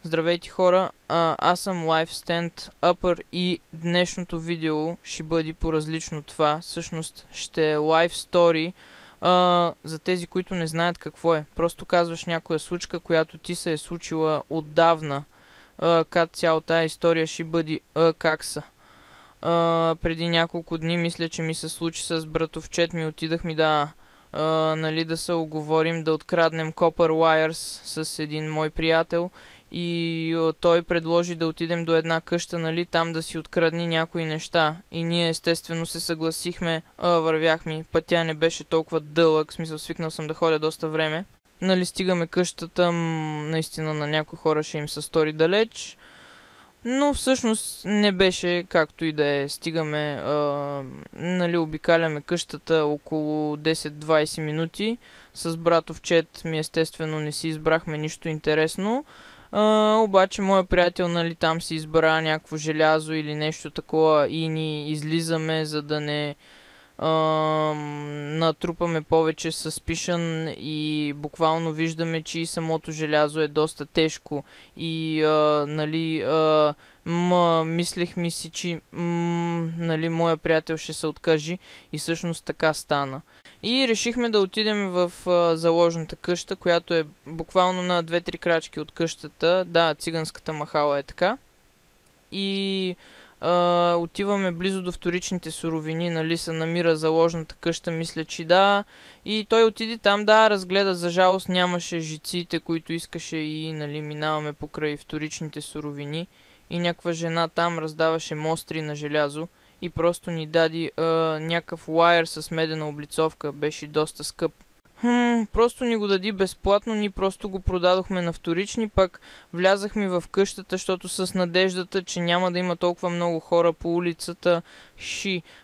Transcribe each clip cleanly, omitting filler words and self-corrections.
Здравейте хора, аз съм Live Stand Upper и днешното видео ще бъде по-различно това. Всъщност ще е Live Story. За тези, които не знаят какво е. Просто казваш някоя случка, която ти се е случила отдавна. Как цялата тази история ще бъде как са. Преди няколко дни мисля, че ми се случи с братовчет ми. Отидахме да се оговорим да откраднем Copper Wires с един мой приятел. И той предложи да отидем до една къща, там да си открадни някои неща. И ние естествено се съгласихме, вървяхме. Пътя не беше толкова дълъг, в смисъл свикнал съм да ходя доста време. Стигаме къщата, наистина на някои хора ще им се стори далеч. Но всъщност не беше както и да е. Стигаме, обикаляме къщата около 10-20 минути. С братовчет ми естествено не си избрахме нищо интересно. Обаче моя приятел, там си избра някакво желязо или нещо такова и ни излизаме, за да не натрупаме повече suspicion и буквално виждаме, че и самото желязо е доста тежко и мислехме си, че моя приятел ще се откаже и всъщност така стана. И решихме да отидем в заложната къща, която е буквално на 2-3 крачки от къщата. Да, циганската махала е така. И отиваме близо до вторичните суровини, се намира заложната къща, мисля, че да. И той отиде там, разгледа, за жалост нямаше жиците, които искаше и минаваме покрай вторичните суровини. И някаква жена там раздаваше мостри на желязо. И просто ни даде някакъв wire с медена облицовка. Беше доста скъп. Просто ни го дади безплатно, ние просто го продадохме на вторични, пак влязахме в къщата, защото с надеждата, че няма да има толкова много хора по улицата.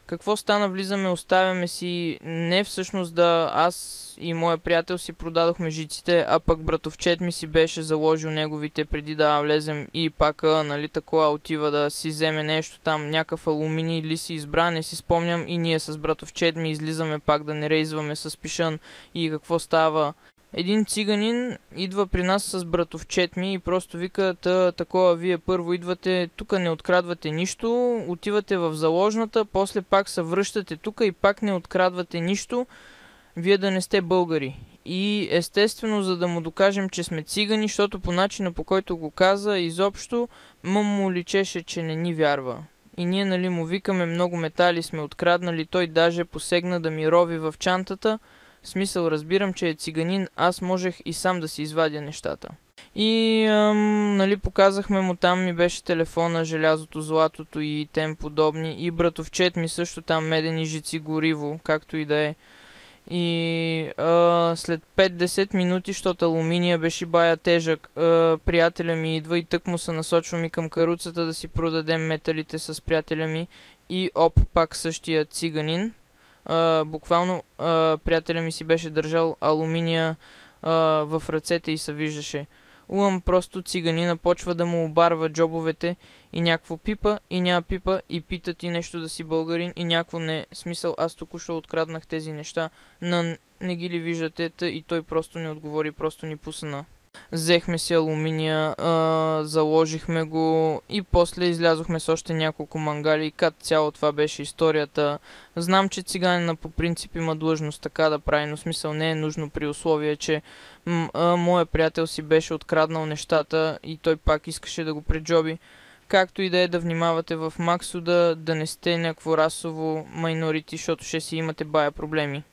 Какво стана? Влизаме, оставяме си, не всъщност да аз и моя приятел си продадохме жиците, а пък братовчет ми си беше заложил неговите преди да влезем и пак, такова отива да си вземе нещо там, някакъв алуминий или си избра, не си спомням, и ние с братовчет ми излизаме пак да не рейзваме с пишън. И какво става? Един циганин идва при нас с братовчет ми и просто вика, такова, вие първо идвате, тук не открадвате нищо, отивате в заложната, после пак се връщате тук и пак не открадвате нищо, вие да не сте българи. И естествено, за да му докажем, че сме цигани, защото по начина, по който го каза, изобщо му личеше, че не ни вярва. И ние му викаме, много метали сме откраднали, той даже посегна да ми рови в чантата. В смисъл, разбирам, че е циганин, аз можех и сам да си извадя нещата. И показахме му, там ми беше телефона, желязото, златото и тем подобни. И братовчет ми също там медени жици, гориво, както и да е. И след 5-10 минути, защото алуминия беше бая тежък, приятеля ми идва и тък му се насочваме към каруцата да си продадем металите с приятеля ми. И пак същия циганин. Буквално приятеля ми си беше държал алуминия в ръцете и се виждаше. Просто циганина почва да му обарва джобовете и някакво пипа и няма пипа и пита ти нещо да си българин и някакво не. Смисъл, аз току-що откраднах тези неща, но не ги ли виждате, и той просто не отговори, просто ни пусна. Взехме си алуминия, заложихме го и после излязохме с още няколко мангали и като цяло това беше историята. Знам, че циганина по принцип има длъжност така да прави, но смисъл не е нужно при условие, че моя приятел си беше откраднал нещата и той пак искаше да го преджоби. Както и да е, да внимавате в Максо да не сте някакво расово майнорити, защото ще си имате бая проблеми.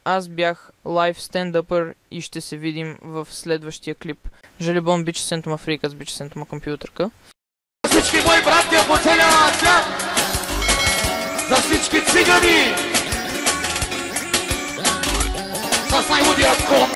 Аз бях Live Stand-Upper и ще се видим в следващия клип. Жалебон, биче сентом Африка, биче сентом компютърка. За всички мои братя по целия свят! За всички цигани! С най-лудият кон!